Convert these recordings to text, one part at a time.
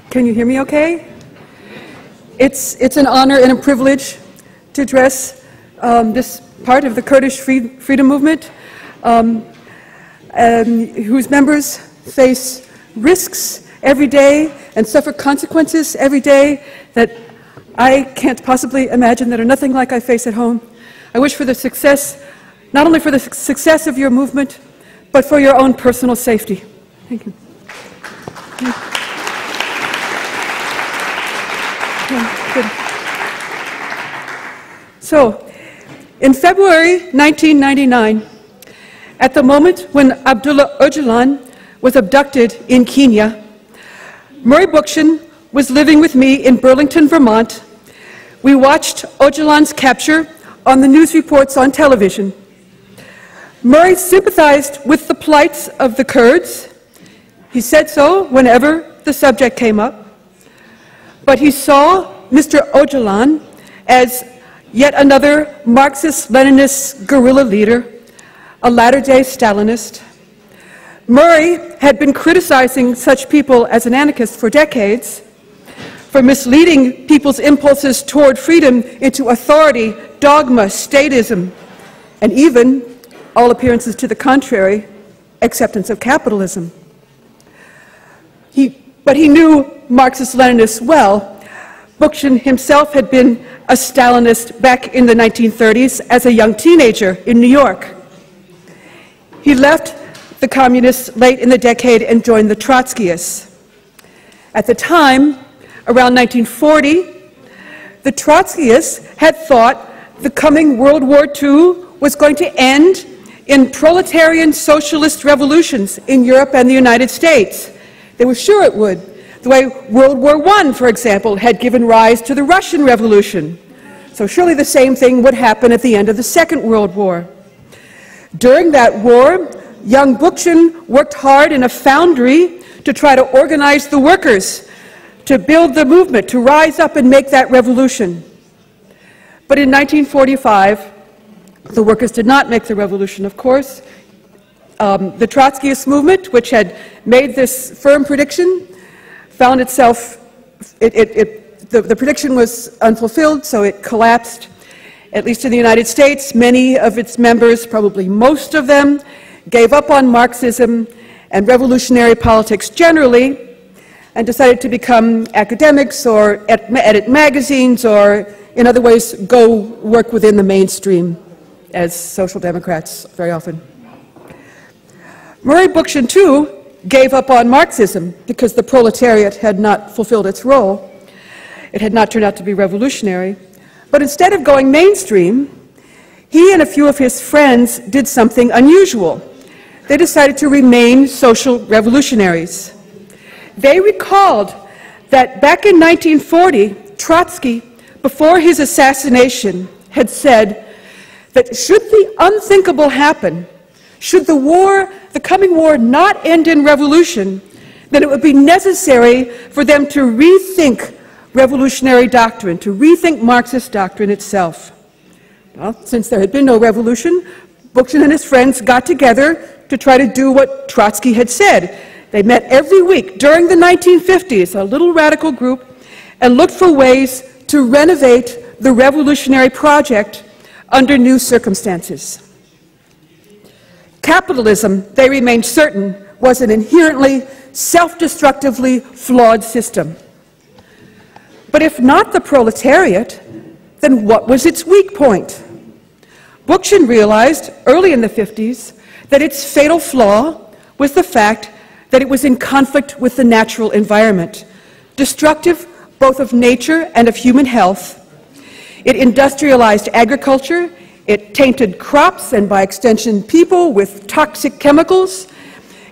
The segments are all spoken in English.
Can you hear me okay? It's an honor and a privilege to address this part of the Kurdish freedom movement, whose members face risks every day and suffer consequences every day that I can't possibly imagine, that are nothing like I face at home. I wish for the success, not only for the success of your movement, but for your own personal safety. Thank you. Good. So, in February 1999, at the moment when Abdullah Öcalan was abducted in Kenya, Murray Bookchin was living with me in Burlington, Vermont. We watched Öcalan's capture on the news reports on television. Murray sympathized with the plights of the Kurds. He said so whenever the subject came up. But he saw Mr. Öcalan as yet another Marxist-Leninist guerrilla leader, a latter-day Stalinist. Murray had been criticizing such people as an anarchist for decades, for misleading people's impulses toward freedom into authority, dogma, statism, and even, all appearances to the contrary, acceptance of capitalism. But he knew Marxist-Leninists well. Bookchin himself had been a Stalinist back in the 1930s as a young teenager in New York. He left the communists late in the decade and joined the Trotskyists. At the time, around 1940, the Trotskyists had thought the coming World War II was going to end in proletarian socialist revolutions in Europe and the United States. They were sure it would, the way World War I, for example, had given rise to the Russian Revolution. So surely the same thing would happen at the end of the Second World War. During that war, young Bookchin worked hard in a foundry to try to organize the workers, to build the movement, to rise up and make that revolution. But in 1945, the workers did not make the revolution, of course. The Trotskyist movement, which had made this firm prediction, found itself, the prediction was unfulfilled, so it collapsed. At least in the United States, many of its members, probably most of them, gave up on Marxism and revolutionary politics generally, and decided to become academics or edit magazines or, in other ways, go work within the mainstream as social democrats very often. Murray Bookchin, too, gave up on Marxism because the proletariat had not fulfilled its role. It had not turned out to be revolutionary. But instead of going mainstream, he and a few of his friends did something unusual. They decided to remain social revolutionaries. They recalled that back in 1940, Trotsky, before his assassination, had said that should the unthinkable happen, should the coming war not end in revolution, then it would be necessary for them to rethink revolutionary doctrine, to rethink Marxist doctrine itself. Well, since there had been no revolution, Bookchin and his friends got together to try to do what Trotsky had said. They met every week during the 1950s, a little radical group, and looked for ways to renovate the revolutionary project under new circumstances. Capitalism, they remained certain, was an inherently self-destructively flawed system. But if not the proletariat, then what was its weak point? Bookchin realized early in the 50s that its fatal flaw was the fact that it was in conflict with the natural environment, destructive both of nature and of human health. It industrialized agriculture, it tainted crops and by extension people with toxic chemicals.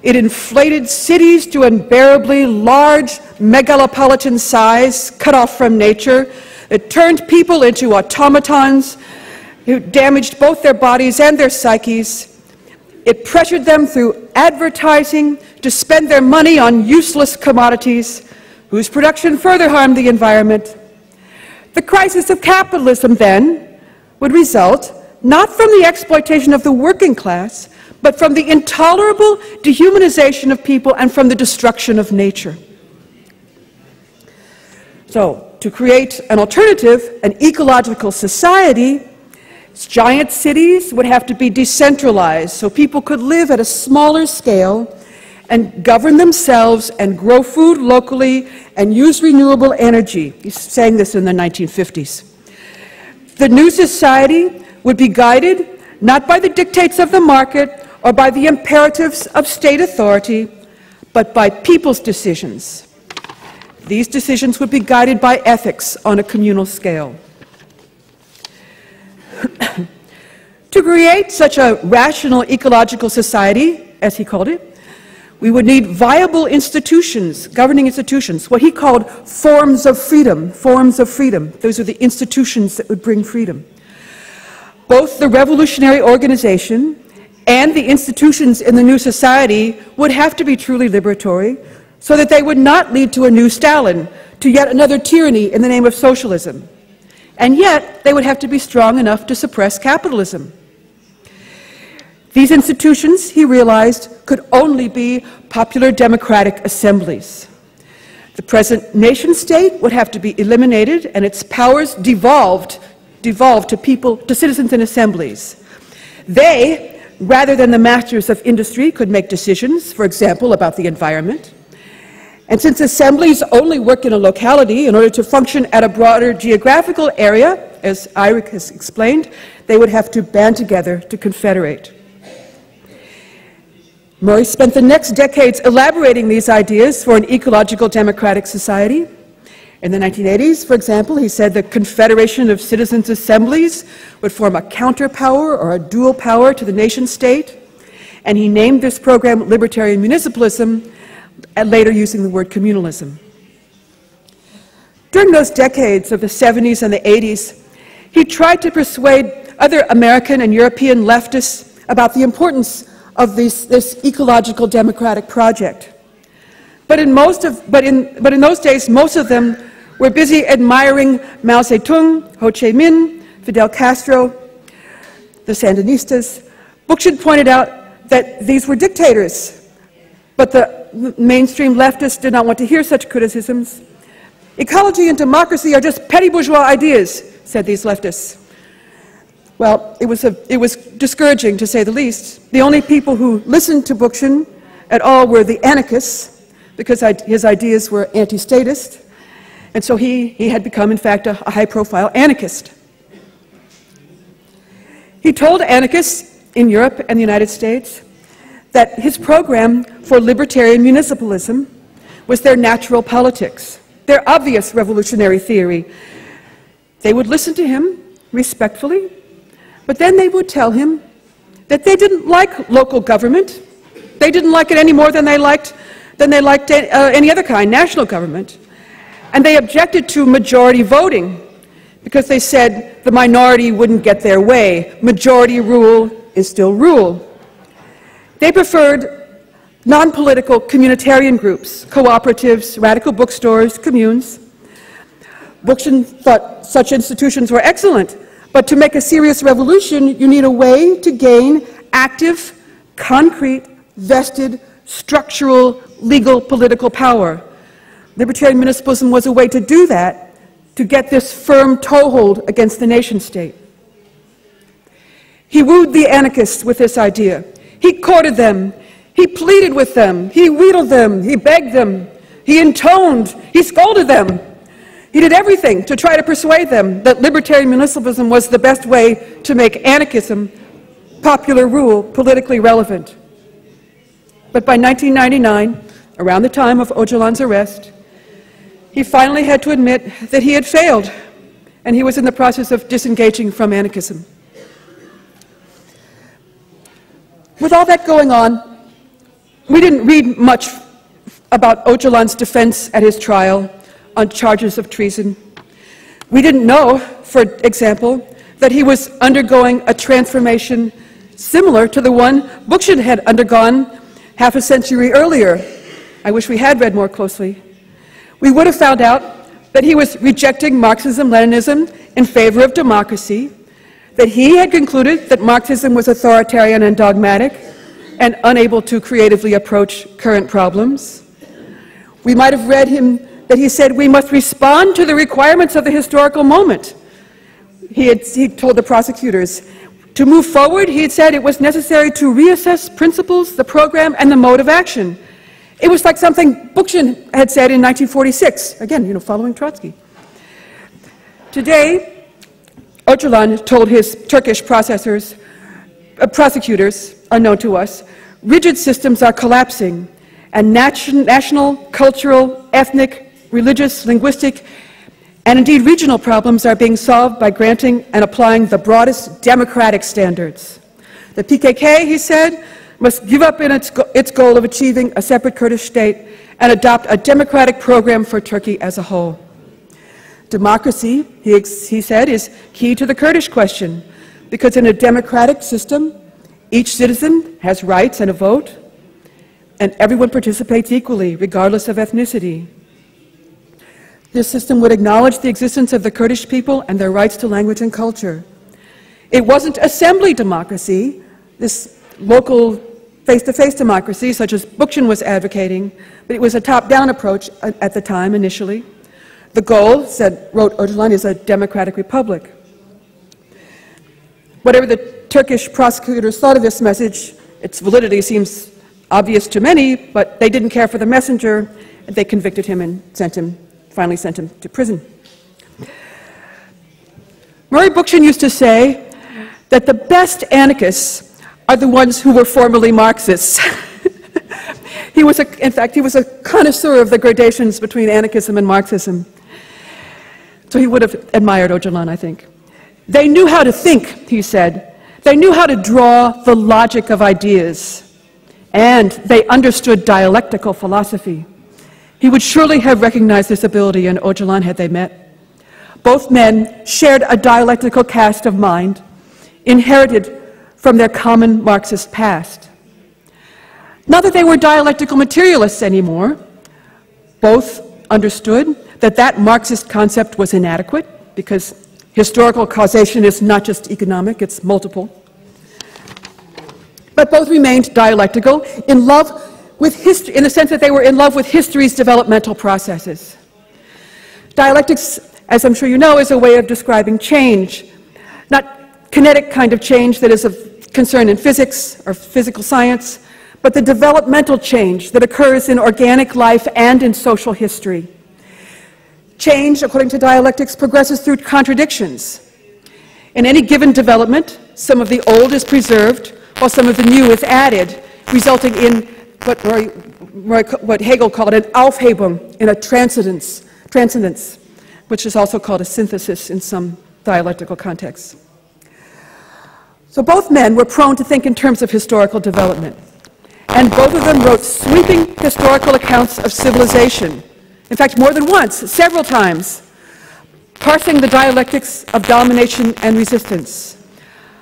It inflated cities to unbearably large megalopolitan size, cut off from nature. It turned people into automatons who damaged both their bodies and their psyches. It pressured them through advertising to spend their money on useless commodities whose production further harmed the environment. The crisis of capitalism, then, would result not from the exploitation of the working class, but from the intolerable dehumanization of people and from the destruction of nature. So, to create an alternative, an ecological society, giant cities would have to be decentralized so people could live at a smaller scale and govern themselves and grow food locally and use renewable energy. He's saying this in the 1950s. The new society would be guided not by the dictates of the market or by the imperatives of state authority, but by people's decisions. These decisions would be guided by ethics on a communal scale. To create such a rational ecological society, as he called it, we would need viable institutions, governing institutions, what he called forms of freedom, forms of freedom. Those are the institutions that would bring freedom. Both the revolutionary organization and the institutions in the new society would have to be truly liberatory so that they would not lead to a new Stalin, to yet another tyranny in the name of socialism. And yet, they would have to be strong enough to suppress capitalism. These institutions, he realized, could only be popular democratic assemblies. The present nation-state would have to be eliminated and its powers devolved to people, to citizens in assemblies. They, rather than the masters of industry, could make decisions, for example, about the environment. And since assemblies only work in a locality, in order to function at a broader geographical area, as Eirik has explained, they would have to band together to confederate. Murray spent the next decades elaborating these ideas for an ecological democratic society. In the 1980s, for example, he said the Confederation of Citizens' Assemblies would form a counterpower or a dual power to the nation-state, and he named this program Libertarian Municipalism, and later using the word communalism. During those decades of the 70s and the 80s, he tried to persuade other American and European leftists about the importance of this ecological democratic project. But in those days, most of them were busy admiring Mao Zedong, Ho Chi Minh, Fidel Castro, the Sandinistas. Bookchin pointed out that these were dictators, but the mainstream leftists did not want to hear such criticisms. Ecology and democracy are just petty bourgeois ideas, said these leftists. Well, it was discouraging, to say the least. The only people who listened to Bookchin at all were the anarchists, because his ideas were anti-statist, and so he had become, in fact, a high-profile anarchist. He told anarchists in Europe and the United States that his program for libertarian municipalism was their natural politics, their obvious revolutionary theory. They would listen to him respectfully, but then they would tell him that they didn't like local government. They didn't like it any more than they liked any other kind, national government. And they objected to majority voting because they said the minority wouldn't get their way. Majority rule is still rule. They preferred non-political communitarian groups, cooperatives, radical bookstores, communes. Bookchin thought such institutions were excellent, but to make a serious revolution, you need a way to gain active, concrete, vested, structural, legal, political power. Libertarian municipalism was a way to do that, to get this firm toehold against the nation-state. He wooed the anarchists with this idea. He courted them. He pleaded with them. He wheedled them. He begged them. He intoned. He scolded them. He did everything to try to persuade them that libertarian municipalism was the best way to make anarchism, popular rule, politically relevant. But by 1999, around the time of Öcalan's arrest, he finally had to admit that he had failed, and he was in the process of disengaging from anarchism. With all that going on, we didn't read much about Öcalan's defense at his trial on charges of treason. We didn't know, for example, that he was undergoing a transformation similar to the one Bookchin had undergone half a century earlier. I wish we had read more closely. We would have found out that he was rejecting Marxism-Leninism in favor of democracy, that he had concluded that Marxism was authoritarian and dogmatic and unable to creatively approach current problems. We might have read him that he said we must respond to the requirements of the historical moment. He told the prosecutors, to move forward, he had said it was necessary to reassess principles, the program, and the mode of action. It was like something Bookchin had said in 1946, again, following Trotsky. Today, Öcalan told his Turkish prosecutors are known to us, rigid systems are collapsing, and national, cultural, ethnic, religious, linguistic, and indeed regional problems are being solved by granting and applying the broadest democratic standards. The PKK, he said, must give up in its goal of achieving a separate Kurdish state and adopt a democratic program for Turkey as a whole. Democracy, he said, is key to the Kurdish question, because in a democratic system, each citizen has rights and a vote, and everyone participates equally, regardless of ethnicity. This system would acknowledge the existence of the Kurdish people and their rights to language and culture. It wasn't assembly democracy, this local face-to-face democracy, such as Bookchin was advocating, but it was a top-down approach at the time, initially. The goal, wrote Öcalan, is a democratic republic. Whatever the Turkish prosecutors thought of this message, its validity seems obvious to many, but they didn't care for the messenger, and they convicted him and finally sent him to prison. Murray Bookchin used to say that the best anarchists are the ones who were formerly Marxists. In fact, he was a connoisseur of the gradations between anarchism and Marxism. So he would have admired Öcalan, I think. They knew how to think, he said. They knew how to draw the logic of ideas. And they understood dialectical philosophy. He would surely have recognized this ability in Öcalan had they met. Both men shared a dialectical cast of mind, inherited from their common Marxist past. Not that they were dialectical materialists anymore. Both understood that Marxist concept was inadequate, because historical causation is not just economic, it's multiple. But both remained dialectical, in love with history, in the sense that they were in love with history's developmental processes. Dialectics, as I'm sure you know, is a way of describing change, not kinetic kind of change that is of concern in physics or physical science, but the developmental change that occurs in organic life and in social history. Change, according to dialectics, progresses through contradictions. In any given development, some of the old is preserved, while some of the new is added, resulting in what Hegel called an Aufhebung, in a transcendence, which is also called a synthesis in some dialectical contexts. So both men were prone to think in terms of historical development, and both of them wrote sweeping historical accounts of civilization. In fact, more than once, several times, parsing the dialectics of domination and resistance,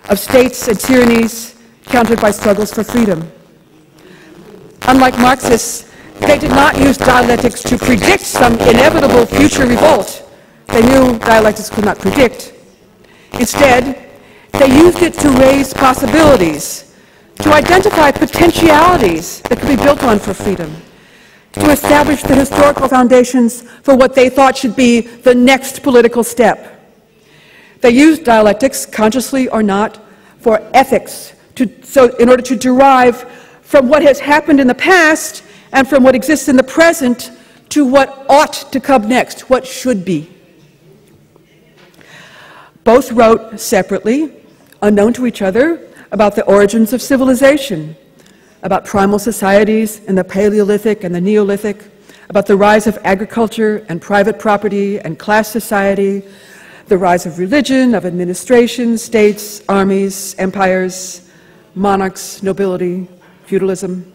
of states and tyrannies countered by struggles for freedom. Unlike Marxists, they did not use dialectics to predict some inevitable future revolt. They knew dialectics could not predict. Instead, they used it to raise possibilities, to identify potentialities that could be built on for freedom, to establish the historical foundations for what they thought should be the next political step. They used dialectics, consciously or not, for ethics, in order to derive from what has happened in the past and from what exists in the present to what ought to come next, what should be. Both wrote separately, unknown to each other, about the origins of civilization, about primal societies in the Paleolithic and the Neolithic, about the rise of agriculture and private property and class society, the rise of religion, of administration, states, armies, empires, monarchs, nobility, feudalism.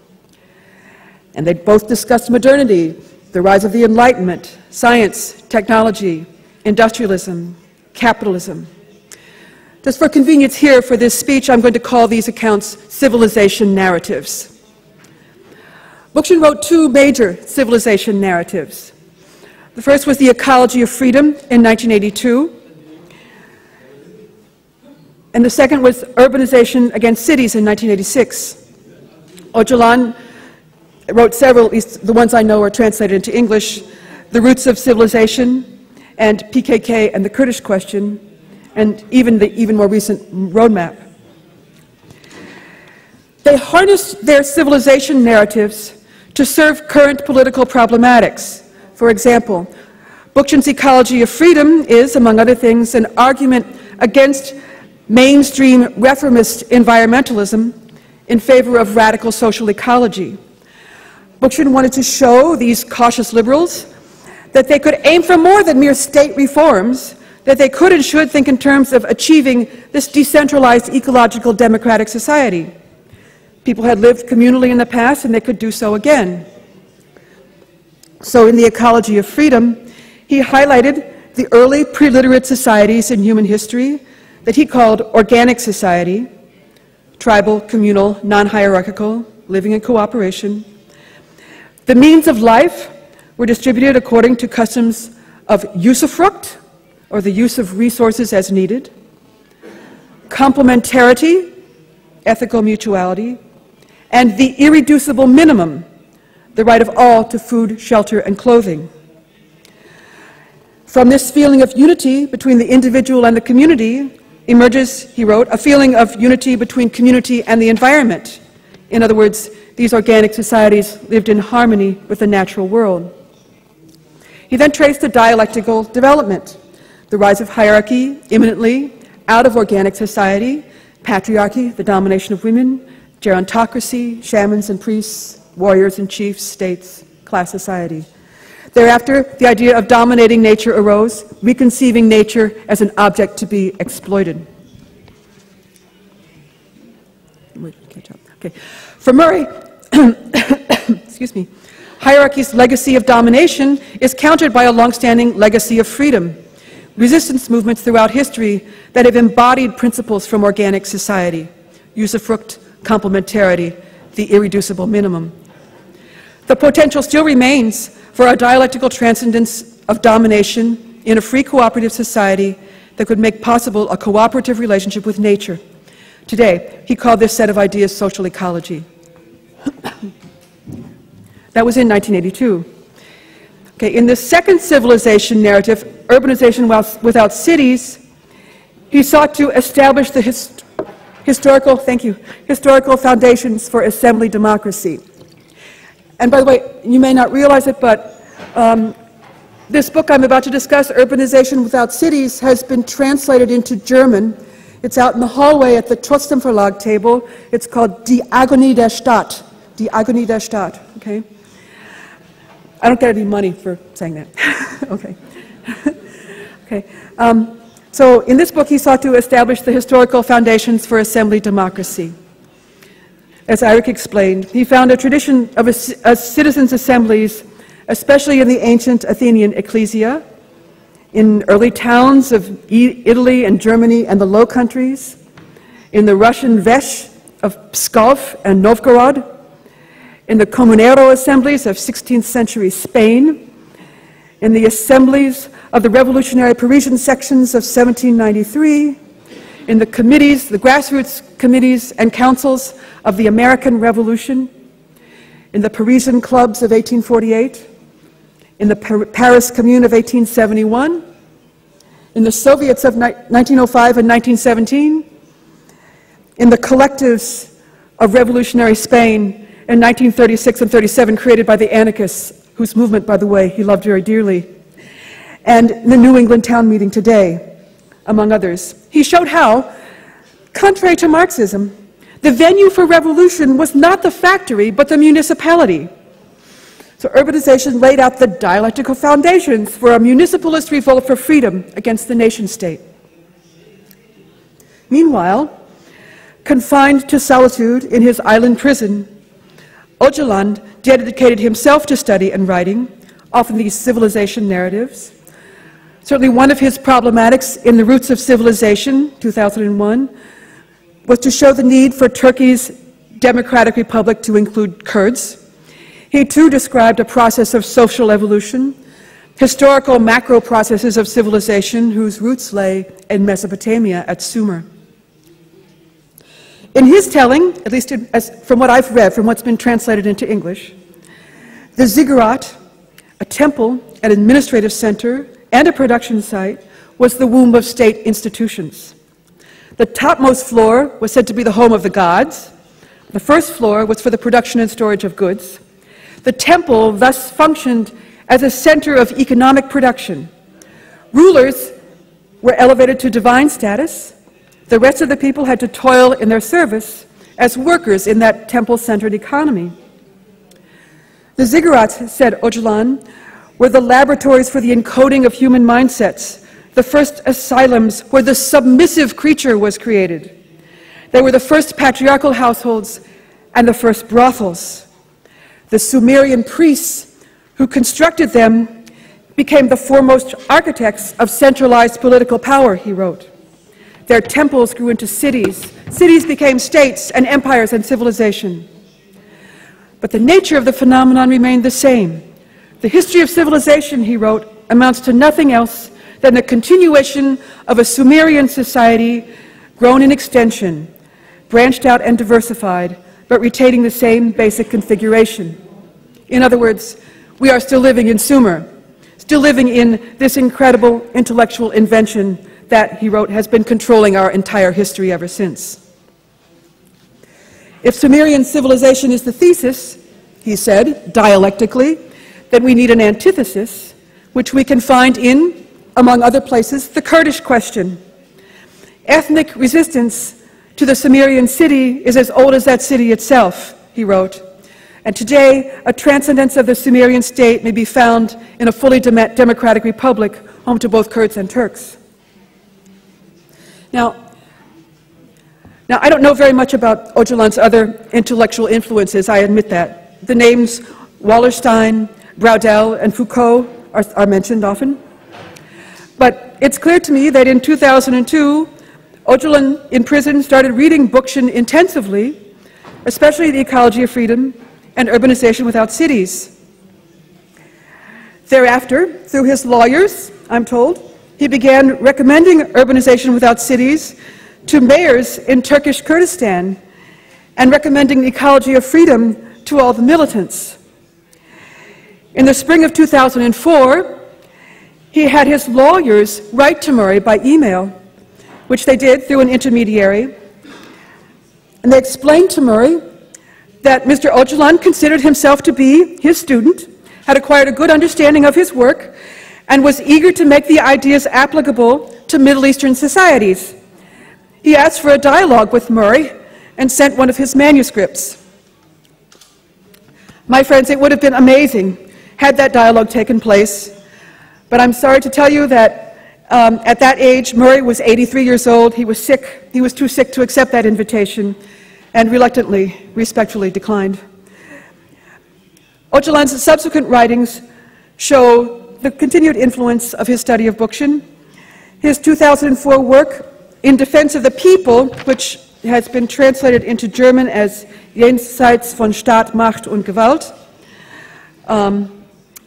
And they both discussed modernity, the rise of the Enlightenment, science, technology, industrialism, capitalism. Just for convenience here for this speech, I'm going to call these accounts civilization narratives. Bookchin wrote two major civilization narratives. The first was The Ecology of Freedom in 1982, and the second was Urbanization Against Cities in 1986. Öcalan wrote several, at least the ones I know are translated into English. The Roots of Civilization, and PKK and the Kurdish Question, and even the even more recent roadmap. They harnessed their civilization narratives to serve current political problematics. For example, Bookchin's Ecology of Freedom is, among other things, an argument against mainstream reformist environmentalism in favor of radical social ecology. Bookchin wanted to show these cautious liberals that they could aim for more than mere state reforms, that they could and should think in terms of achieving this decentralized ecological democratic society. People had lived communally in the past and they could do so again. So in the Ecology of Freedom, he highlighted the early pre-literate societies in human history that he called organic society, tribal, communal, non-hierarchical, living in cooperation. The means of life were distributed according to customs of usufruct, or the use of resources as needed, complementarity, ethical mutuality, and the irreducible minimum, the right of all to food, shelter, and clothing. From this feeling of unity between the individual and the community emerges, he wrote, a feeling of unity between community and the environment. In other words, these organic societies lived in harmony with the natural world. He then traced the dialectical development, the rise of hierarchy imminently out of organic society, patriarchy, the domination of women, gerontocracy, shamans and priests, warriors and chiefs, states, class society. Thereafter, the idea of dominating nature arose, reconceiving nature as an object to be exploited. Okay. For Murray, excuse me, hierarchy's legacy of domination is countered by a long-standing legacy of freedom, resistance movements throughout history that have embodied principles from organic society, usufruct, complementarity, the irreducible minimum. The potential still remains for a dialectical transcendence of domination in a free cooperative society that could make possible a cooperative relationship with nature. Today, he called this set of ideas social ecology. That was in 1982. Okay, in the second civilization narrative, urbanization without cities, he sought to establish the historical foundations for assembly democracy. And by the way, you may not realize it, but this book I'm about to discuss, Urbanization Without Cities, has been translated into German. It's out in the hallway at the Trotzdem Verlag table. It's called Die Agonie der Stadt. Die Agonie der Stadt, okay? I don't get any money for saying that. Okay. Okay. So in this book, he sought to establish the historical foundations for assembly democracy. As Eirik explained, he found a tradition of citizens' assemblies, especially in the ancient Athenian ecclesia, in early towns of Italy and Germany and the Low Countries, in the Russian Vesh of Pskov and Novgorod, in the Comunero assemblies of 16th century Spain, in the assemblies of the revolutionary Parisian sections of 1793, in the committees, the grassroots committees and councils of the American Revolution, in the Parisian clubs of 1848, in the Paris Commune of 1871, in the Soviets of 1905 and 1917, in the collectives of revolutionary Spain in 1936 and 37, created by the anarchists, whose movement, by the way, he loved very dearly, and the New England town meeting today, among others. He showed how, contrary to Marxism, the venue for revolution was not the factory, but the municipality. So urbanization laid out the dialectical foundations for a municipalist revolt for freedom against the nation-state. Meanwhile, confined to solitude in his island prison, Öcalan dedicated himself to study and writing, often these civilization narratives. Certainly one of his problematics in The Roots of Civilization, 2001, was to show the need for Turkey's democratic republic to include Kurds. He too described a process of social evolution, historical macro processes of civilization whose roots lay in Mesopotamia at Sumer. In his telling, at least from what I've read, from what's been translated into English, the ziggurat A temple, an administrative center, and a production site was the womb of state institutions. The topmost floor was said to be the home of the gods. The first floor was for the production and storage of goods. The temple thus functioned as a center of economic production. Rulers were elevated to divine status. The rest of the people had to toil in their service as workers in that temple-centered economy. The ziggurats, said Öcalan, were the laboratories for the encoding of human mindsets, the first asylums where the submissive creature was created. They were the first patriarchal households and the first brothels. The Sumerian priests who constructed them became the foremost architects of centralized political power, he wrote. Their temples grew into cities. Cities became states and empires and civilization. But the nature of the phenomenon remained the same. The history of civilization, he wrote, amounts to nothing else than the continuation of a Sumerian society grown in extension, branched out and diversified, but retaining the same basic configuration. In other words, we are still living in Sumer, still living in this incredible intellectual invention that, he wrote, has been controlling our entire history ever since. If Sumerian civilization is the thesis, he said, dialectically, then we need an antithesis, which we can find in, among other places, the Kurdish question. Ethnic resistance to the Sumerian city is as old as that city itself, he wrote. And today, a transcendence of the Sumerian state may be found in a fully democratic republic, home to both Kurds and Turks. Now, I don't know very much about Öcalan's other intellectual influences, I admit that. The names Wallerstein, Braudel, and Foucault are mentioned often. But it's clear to me that in 2002, Öcalan in prison started reading Bookchin intensively, especially The Ecology of Freedom and Urbanization Without Cities. Thereafter, through his lawyers, I'm told, he began recommending urbanization without cities to mayors in Turkish Kurdistan and recommending the ecology of freedom to all the militants. In the spring of 2004, he had his lawyers write to Murray by email, which they did through an intermediary, and they explained to Murray that Mr. Öcalan considered himself to be his student, had acquired a good understanding of his work, and was eager to make the ideas applicable to Middle Eastern societies. He asked for a dialogue with Murray and sent one of his manuscripts. My friends, it would have been amazing had that dialogue taken place, but I'm sorry to tell you that at that age, Murray was 83 years old. He was sick. He was too sick to accept that invitation and reluctantly, respectfully declined. Öcalan's subsequent writings show the continued influence of his study of Bookchin. His 2004 work, In Defense of the People, which has been translated into German as Jenseits von Staat, Macht und Gewalt,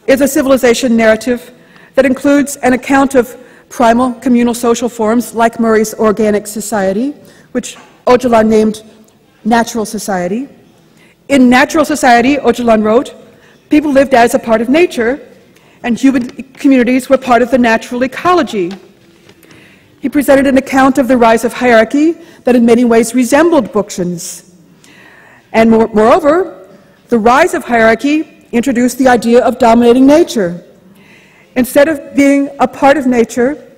is a civilization narrative that includes an account of primal communal social forms like Murray's organic society, which Öcalan named natural society. In natural society, Öcalan wrote, people lived as a part of nature, and human communities were part of the natural ecology. He presented an account of the rise of hierarchy that in many ways resembled Bookchin's. And moreover, the rise of hierarchy introduced the idea of dominating nature. Instead of being a part of nature,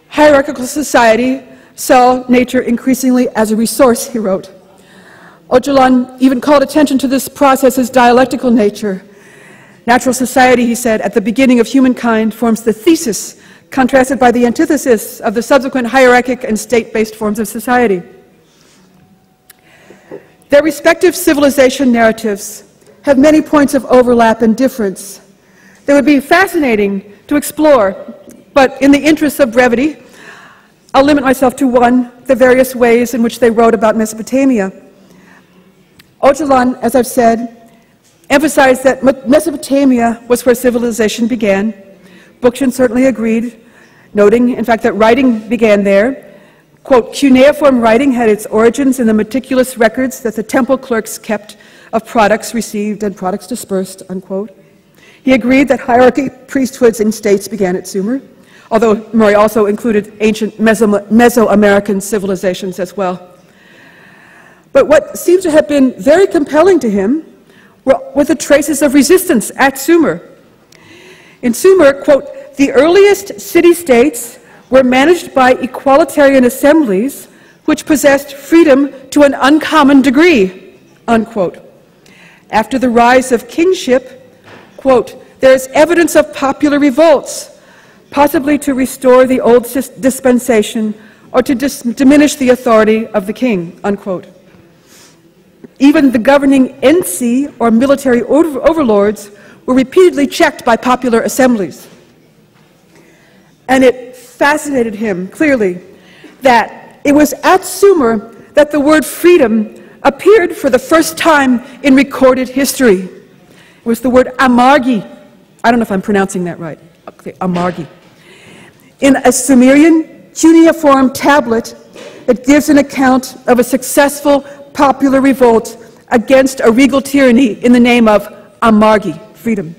hierarchical society saw nature increasingly as a resource, he wrote. Öcalan even called attention to this process's dialectical nature. Natural society, he said, at the beginning of humankind forms the thesis, contrasted by the antithesis of the subsequent hierarchic and state-based forms of society. Their respective civilization narratives have many points of overlap and difference. They would be fascinating to explore, but in the interests of brevity, I'll limit myself to one, the various ways in which they wrote about Mesopotamia. Öcalan, as I've said, emphasized that Mesopotamia was where civilization began. Bookchin certainly agreed, noting, in fact, that writing began there. Quote, cuneiform writing had its origins in the meticulous records that the temple clerks kept of products received and products dispersed, unquote. He agreed that hierarchy, priesthoods, and states began at Sumer, although Murray also included ancient Mesoamerican civilizations as well. But what seems to have been very compelling to him were the traces of resistance at Sumer. In Sumer, quote, the earliest city-states were managed by equalitarian assemblies which possessed freedom to an uncommon degree, unquote. After the rise of kingship, quote, there is evidence of popular revolts, possibly to restore the old dispensation or to diminish the authority of the king, unquote. Even the governing ensi, or military overlords, were repeatedly checked by popular assemblies. And it fascinated him, clearly, that it was at Sumer that the word freedom appeared for the first time in recorded history. It was the word amargi. I don't know if I'm pronouncing that right. Okay, amargi. In a Sumerian cuneiform tablet that gives an account of a successful popular revolt against a regal tyranny in the name of amargi, freedom.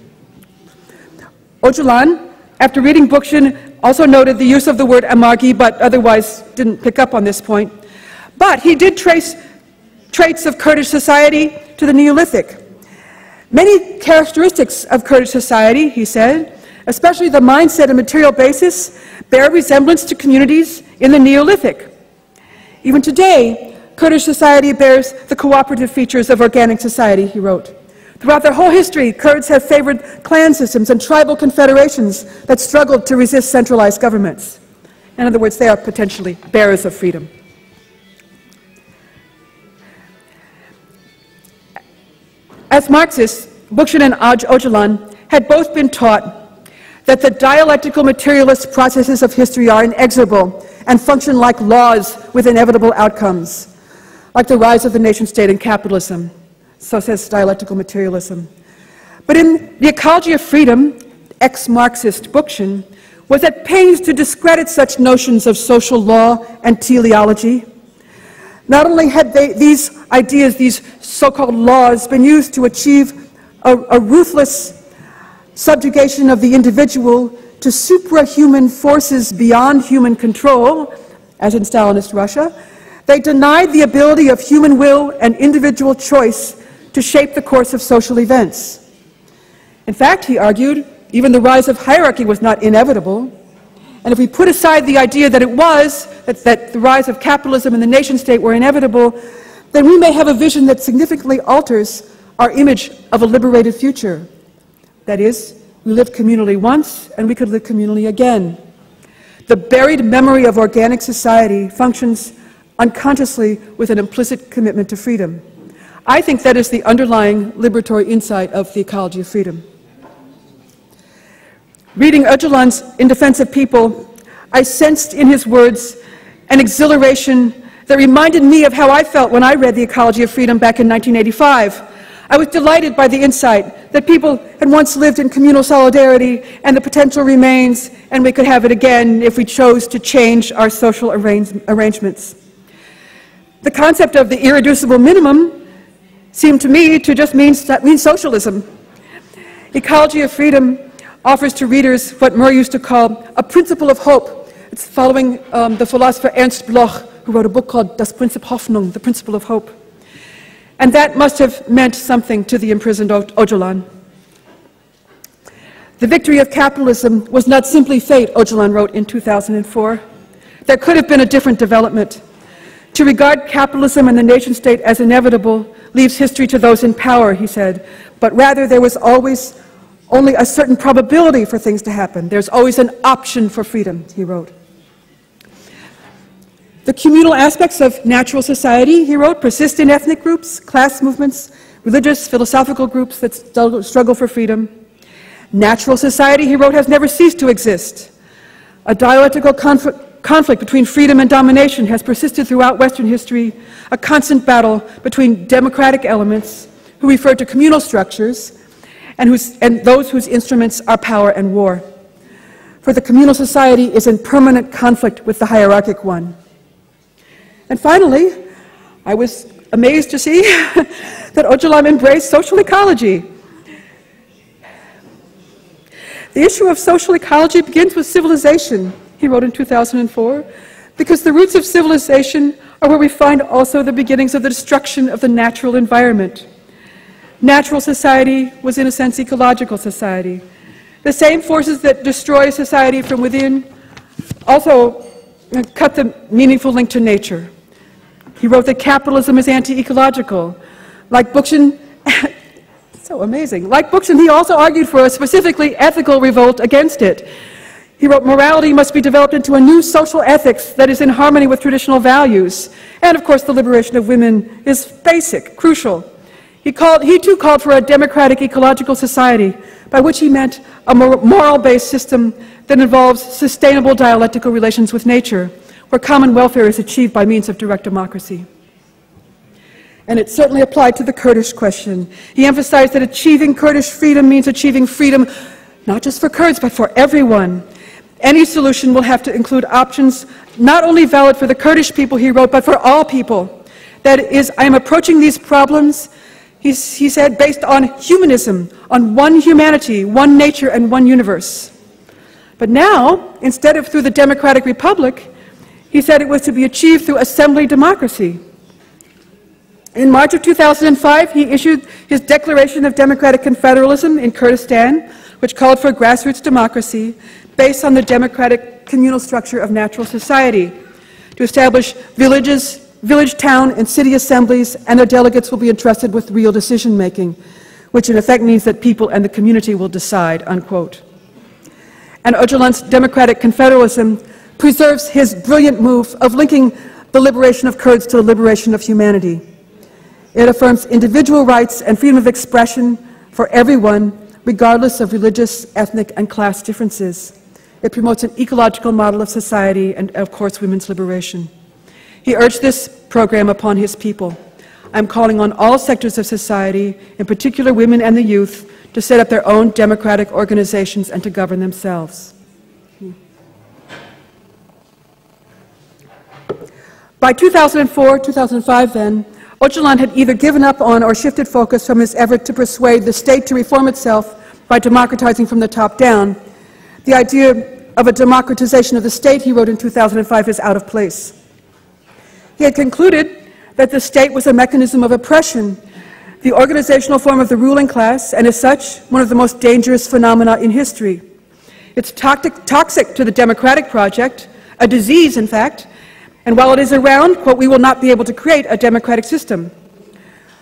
Öcalan, after reading Bookchin, also noted the use of the word amargi, but otherwise didn't pick up on this point. But he did trace traits of Kurdish society to the Neolithic. Many characteristics of Kurdish society, he said, especially the mindset and material basis, bear resemblance to communities in the Neolithic. Even today, Kurdish society bears the cooperative features of organic society, he wrote. Throughout their whole history, Kurds have favored clan systems and tribal confederations that struggled to resist centralized governments. In other words, they are potentially bearers of freedom. As Marxists, Bookchin and Öcalan had both been taught that the dialectical materialist processes of history are inexorable and function like laws with inevitable outcomes, like the rise of the nation-state and capitalism. So says dialectical materialism. But in The Ecology of Freedom, ex-Marxist Bookchin was at pains to discredit such notions of social law and teleology. Not only had these ideas, these so-called laws, been used to achieve a ruthless subjugation of the individual to suprahuman forces beyond human control, as in Stalinist Russia, they denied the ability of human will and individual choice to shape the course of social events. In fact, he argued, even the rise of hierarchy was not inevitable. And if we put aside the idea that it was, that the rise of capitalism and the nation-state were inevitable, then we may have a vision that significantly alters our image of a liberated future. That is, we lived communally once, and we could live communally again. The buried memory of organic society functions unconsciously with an implicit commitment to freedom. I think that is the underlying liberatory insight of The Ecology of Freedom. Reading Öcalan's In Defense of People, I sensed in his words an exhilaration that reminded me of how I felt when I read The Ecology of Freedom back in 1985. I was delighted by the insight that people had once lived in communal solidarity and the potential remains, and we could have it again if we chose to change our social arrangements. The concept of the irreducible minimum seemed to me to just mean socialism. Ecology of Freedom offers to readers what Murray used to call a principle of hope. It's following the philosopher Ernst Bloch, who wrote a book called Das Prinzip Hoffnung, the principle of hope. And that must have meant something to the imprisoned Öcalan. The victory of capitalism was not simply fate, Öcalan wrote in 2004. There could have been a different development. To regard capitalism and the nation-state as inevitable leaves history to those in power, he said, but rather there was always only a certain probability for things to happen. There's always an option for freedom, he wrote. The communal aspects of natural society, he wrote, persist in ethnic groups, class movements, religious, philosophical groups that struggle for freedom. Natural society, he wrote, has never ceased to exist. A dialectical conflict between freedom and domination has persisted throughout Western history, a constant battle between democratic elements, who refer to communal structures, and those whose instruments are power and war. For the communal society is in permanent conflict with the hierarchic one. And finally, I was amazed to see that Öcalan embraced social ecology. The issue of social ecology begins with civilization, he wrote in 2004, because the roots of civilization are where we find also the beginnings of the destruction of the natural environment. Natural society was, in a sense, ecological society. The same forces that destroy society from within also cut the meaningful link to nature. He wrote that capitalism is anti-ecological. Like Bookchin, so amazing. Like Bookchin, he also argued for a specifically ethical revolt against it. He wrote, morality must be developed into a new social ethics that is in harmony with traditional values. And of course, the liberation of women is basic, crucial. He too called for a democratic ecological society, by which he meant a moral-based system that involves sustainable dialectical relations with nature, where common welfare is achieved by means of direct democracy. And it certainly applied to the Kurdish question. He emphasized that achieving Kurdish freedom means achieving freedom not just for Kurds, but for everyone. Any solution will have to include options not only valid for the Kurdish people, he wrote, but for all people. That is, I am approaching these problems, he said, based on humanism, on one humanity, one nature, and one universe. But now, instead of through the democratic republic, he said it was to be achieved through assembly democracy. In March of 2005, he issued his Declaration of Democratic Confederalism in Kurdistan, which called for grassroots democracy based on the democratic communal structure of natural society, to establish villages, village, town, and city assemblies, and their delegates will be entrusted with real decision-making, which in effect means that people and the community will decide, unquote. And Öcalan's democratic confederalism preserves his brilliant move of linking the liberation of Kurds to the liberation of humanity. It affirms individual rights and freedom of expression for everyone, regardless of religious, ethnic, and class differences. It promotes an ecological model of society and, of course, women's liberation. He urged this program upon his people. I'm calling on all sectors of society, in particular women and the youth, to set up their own democratic organizations and to govern themselves. By 2004-2005 then, Öcalan had either given up on or shifted focus from his effort to persuade the state to reform itself by democratizing from the top down. The idea of a democratization of the state, he wrote in 2005, is out of place. He had concluded that the state was a mechanism of oppression, the organizational form of the ruling class, and as such, one of the most dangerous phenomena in history. It's toxic to the democratic project, a disease, in fact, and while it is around, quote, we will not be able to create a democratic system.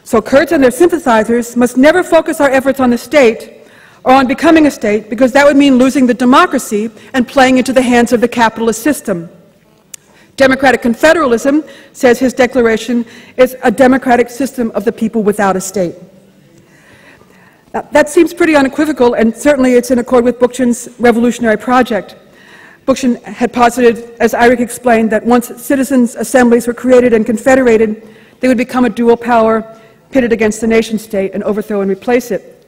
So Kurds and their sympathizers must never focus our efforts on the state or on becoming a state, because that would mean losing the democracy and playing into the hands of the capitalist system. Democratic confederalism, says his declaration, is a democratic system of the people without a state. Now, that seems pretty unequivocal, and certainly it's in accord with Bookchin's revolutionary project. Bookchin had posited, as Eirik explained, that once citizens' assemblies were created and confederated, they would become a dual power pitted against the nation-state and overthrow and replace it.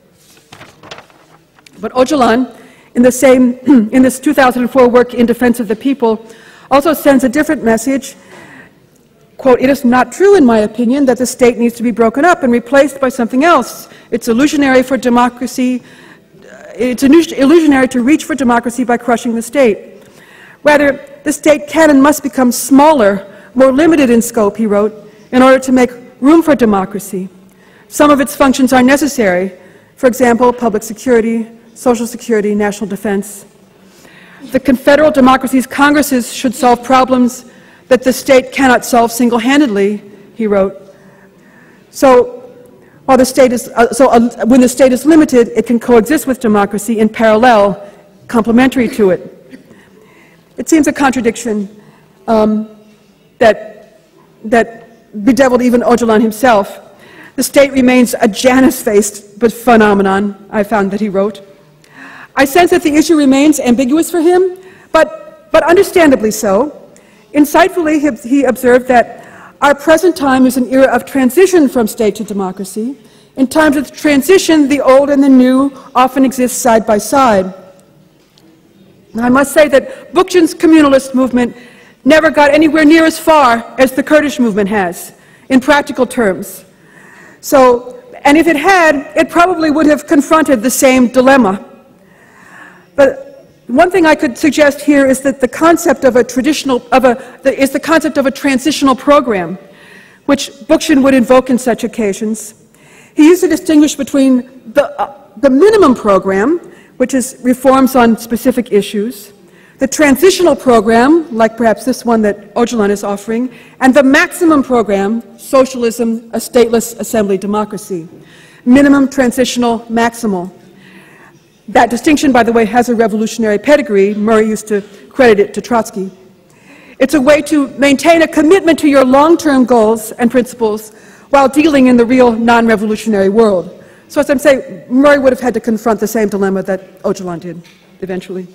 But Öcalan, in this 2004 work in defense of the people, also sends a different message. Quote, it is not true, in my opinion, that the state needs to be broken up and replaced by something else. It's illusionary for democracy. It's illusionary to reach for democracy by crushing the state. Rather, the state can and must become smaller, more limited in scope, he wrote, in order to make room for democracy. Some of its functions are necessary. For example, public security, social security, national defense. The confederal democracies' congresses should solve problems that the state cannot solve single-handedly, he wrote. So, when the state is limited, it can coexist with democracy in parallel, complementary to it. It seems a contradiction that bedeviled even Öcalan himself. The state remains a Janus-faced phenomenon, I found that he wrote. I sense that the issue remains ambiguous for him, but understandably so. Insightfully, he observed that our present time is an era of transition from state to democracy. In times of transition, the old and the new often exist side by side. I must say that Bookchin's communalist movement never got anywhere near as far as the Kurdish movement has, in practical terms. And if it had, it probably would have confronted the same dilemma. But one thing I could suggest here is that the concept of a transitional program, which Bookchin would invoke in such occasions. He used to distinguish between the minimum program, which is reforms on specific issues, the transitional program, like perhaps this one that Öcalan is offering, and the maximum program, socialism, a stateless assembly democracy. Minimum, transitional, maximal. That distinction, by the way, has a revolutionary pedigree. Murray used to credit it to Trotsky. It's a way to maintain a commitment to your long-term goals and principles while dealing in the real non-revolutionary world. So as I'm saying, Murray would have had to confront the same dilemma that Öcalan did eventually.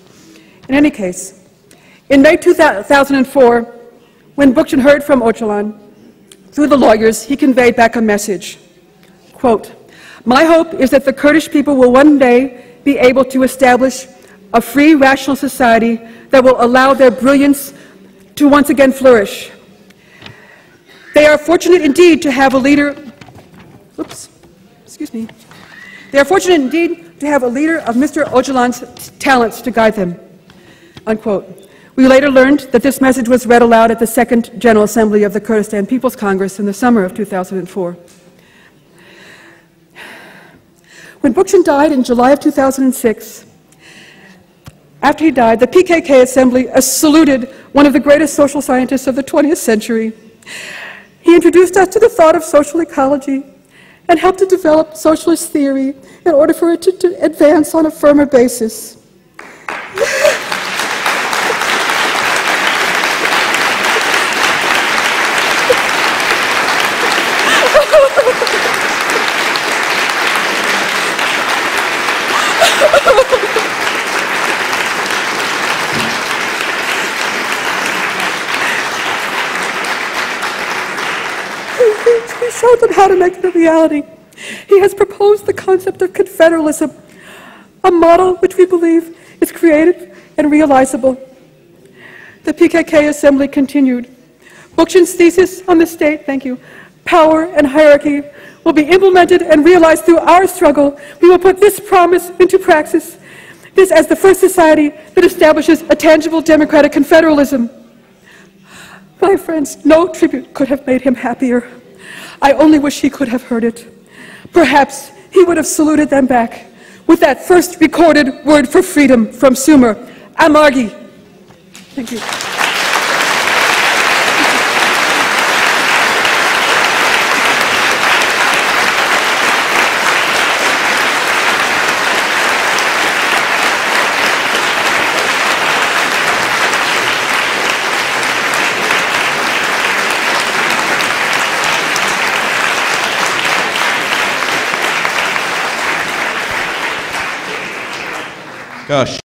In any case, in May 2004, when Bookchin heard from Öcalan, through the lawyers, he conveyed back a message. Quote, "My hope is that the Kurdish people will one day be able to establish a free, rational society that will allow their brilliance to once again flourish. They are fortunate indeed to have a leader, They are fortunate indeed to have a leader of Mr. Öcalan's talents to guide them." Unquote. We later learned that this message was read aloud at the Second General Assembly of the Kurdistan People's Congress in the summer of 2004. When Bookchin died in July of 2006, after he died, the PKK Assembly saluted one of the greatest social scientists of the 20th century. He introduced us to the thought of social ecology and helped to develop socialist theory in order for it to advance on a firmer basis. He showed them how to make it a reality. He has proposed the concept of confederalism, a model which we believe is creative and realizable. The PKK Assembly continued. Bookchin's thesis on the state, power and hierarchy will be implemented and realized through our struggle. We will put this promise into praxis, this as the first society that establishes a tangible democratic confederalism. My friends, no tribute could have made him happier. I only wish he could have heard it. Perhaps he would have saluted them back with that first recorded word for freedom from Sumer, Amargi. Thank you. Gosh.